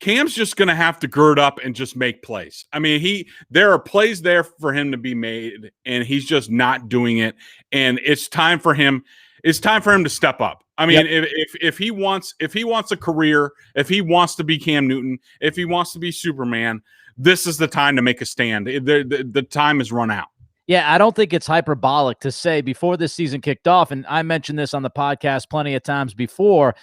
Cam's just going to have to gird up and just make plays. I mean, there are plays there for him to be made, and he's just not doing it. And it's time for him. It's time for him to step up. I mean, if he wants a career, if he wants to be Cam Newton, if he wants to be Superman, this is the time to make a stand. The time has run out. Yeah, I don't think it's hyperbolic to say before this season kicked off, and I mentioned this on the podcast plenty of times before,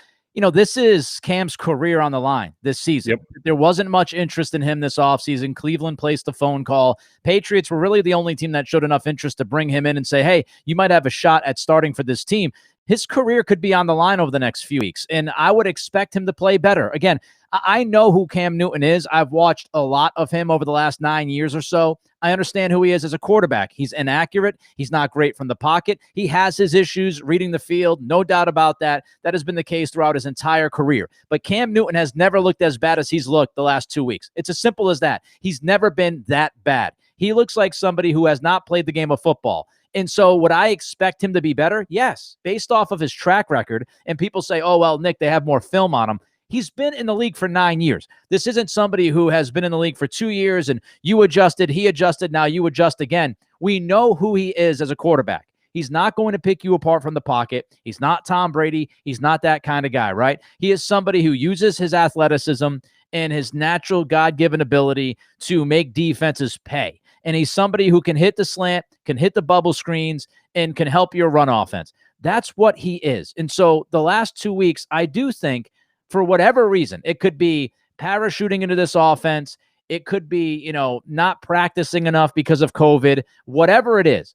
this is Cam's career on the line this season. Yep. There wasn't much interest in him this offseason. Cleveland placed the phone call. Patriots were really the only team that showed enough interest to bring him in and say, hey, you might have a shot at starting for this team. His career could be on the line over the next few weeks, and I would expect him to play better. Again, I know who Cam Newton is. I've watched a lot of him over the last 9 years or so. I understand who he is as a quarterback. He's inaccurate. He's not great from the pocket. He has his issues reading the field. No doubt about that. That has been the case throughout his entire career. But Cam Newton has never looked as bad as he's looked the last 2 weeks. It's as simple as that. He's never been that bad. He looks like somebody who has not played the game of football. And so would I expect him to be better? Yes, based off of his track record. And people say, oh, well, Nick, they have more film on him. He's been in the league for 9 years. This isn't somebody who has been in the league for 2 years and you adjusted, he adjusted, now you adjust again. We know who he is as a quarterback. He's not going to pick you apart from the pocket. He's not Tom Brady. He's not that kind of guy, right? He is somebody who uses his athleticism and his natural God-given ability to make defenses pay. And he's somebody who can hit the slant, can hit the bubble screens, and can help your run offense. That's what he is. And so the last 2 weeks, I do think, for whatever reason, it could be parachuting into this offense. It could be, not practicing enough because of COVID, whatever it is.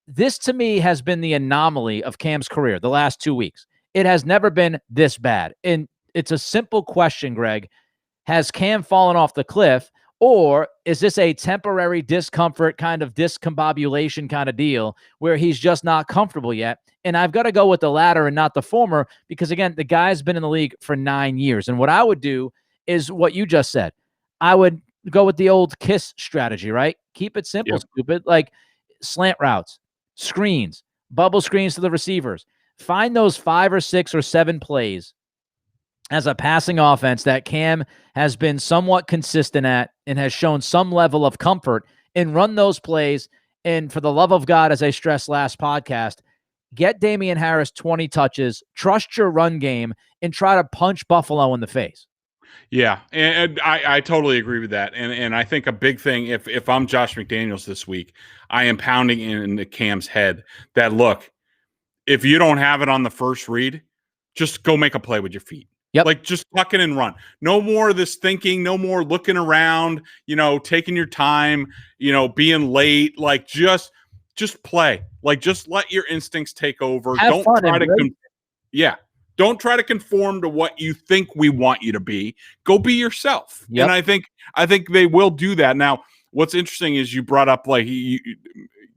This to me has been the anomaly of Cam's career the last 2 weeks. It has never been this bad. And it's a simple question, Greg. Has Cam fallen off the cliff, or is this a temporary discomfort kind of discombobulation kind of deal where he's just not comfortable yet? And I've got to go with the latter and not the former because, again, the guy's been in the league for 9 years. And what I would do is what you just said. I would go with the old KISS strategy, right? Keep it simple, stupid. Like slant routes, screens, bubble screens to the receivers. Find those 5 or 6 or 7 plays as a passing offense that Cam has been somewhat consistent at and has shown some level of comfort, and run those plays. And for the love of God, as I stressed last podcast, get Damian Harris 20 touches, trust your run game, and try to punch Buffalo in the face. Yeah, and I totally agree with that. And I think a big thing, if I'm Josh McDaniels this week, I am pounding into Cam's head that, look, if you don't have it on the first read, just go make a play with your feet. Yep. Like, just tuck it and run. No more of this thinking, no more looking around, taking your time, being late. Like, just play. Like, just let your instincts take over. Have fun, Don't try to conform to what you think we want you to be. Go be yourself. Yep. And I think they will do that. Now, what's interesting is you brought up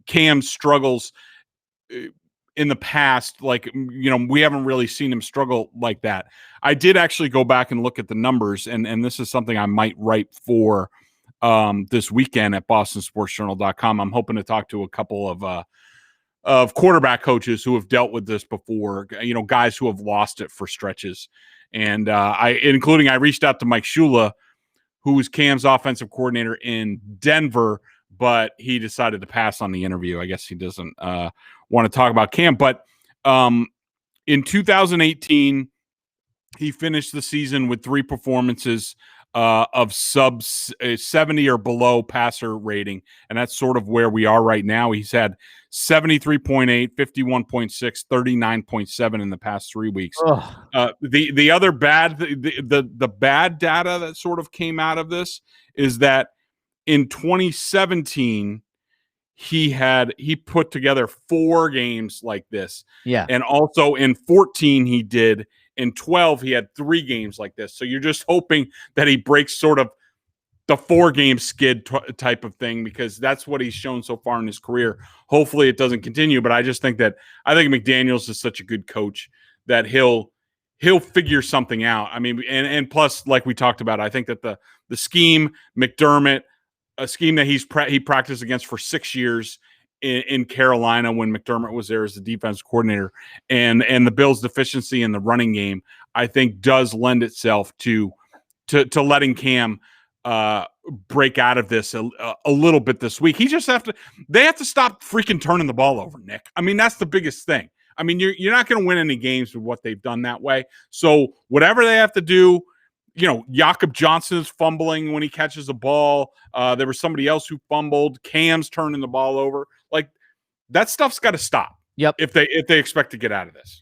Cam struggles in the past. Like, we haven't really seen him struggle like that. I did actually go back and look at the numbers, and this is something I might write for this weekend at bostonsportsjournal.com. I'm hoping to talk to a couple of quarterback coaches who have dealt with this before, guys who have lost it for stretches. And I reached out to Mike Shula, who was Cam's offensive coordinator in Denver, but he decided to pass on the interview. I guess he doesn't want to talk about Cam. But in 2018, he finished the season with 3 performances of sub 70 or below passer rating. And that's sort of where we are right now. He's had 73.8, 51.6, 39.7 in the past 3 weeks. The other bad, the bad data that sort of came out of this is that in 2017, he put together 4 games like this. Yeah. And also in 14, he did. In 12, he had 3 games like this. So you're just hoping that he breaks sort of the 4-game skid type of thing, because that's what he's shown so far in his career. Hopefully it doesn't continue, but I think McDaniels is such a good coach that he'll figure something out. I mean, and plus, like we talked about, I think that the scheme, McDermott, a scheme that he practiced against for 6 years in Carolina when McDermott was there as the defense coordinator, and the Bills' deficiency in the running game, I think does lend itself to to letting Cam break out of this a little bit this week. They have to stop freaking turning the ball over, Nick. I mean, that's the biggest thing. I mean, you're not going to win any games with what they've done that way. So whatever they have to do, Jakob Johnson is fumbling when he catches a ball. There was somebody else who fumbled. Cam's turning the ball over. Like, that stuff's got to stop. Yep. If they expect to get out of this.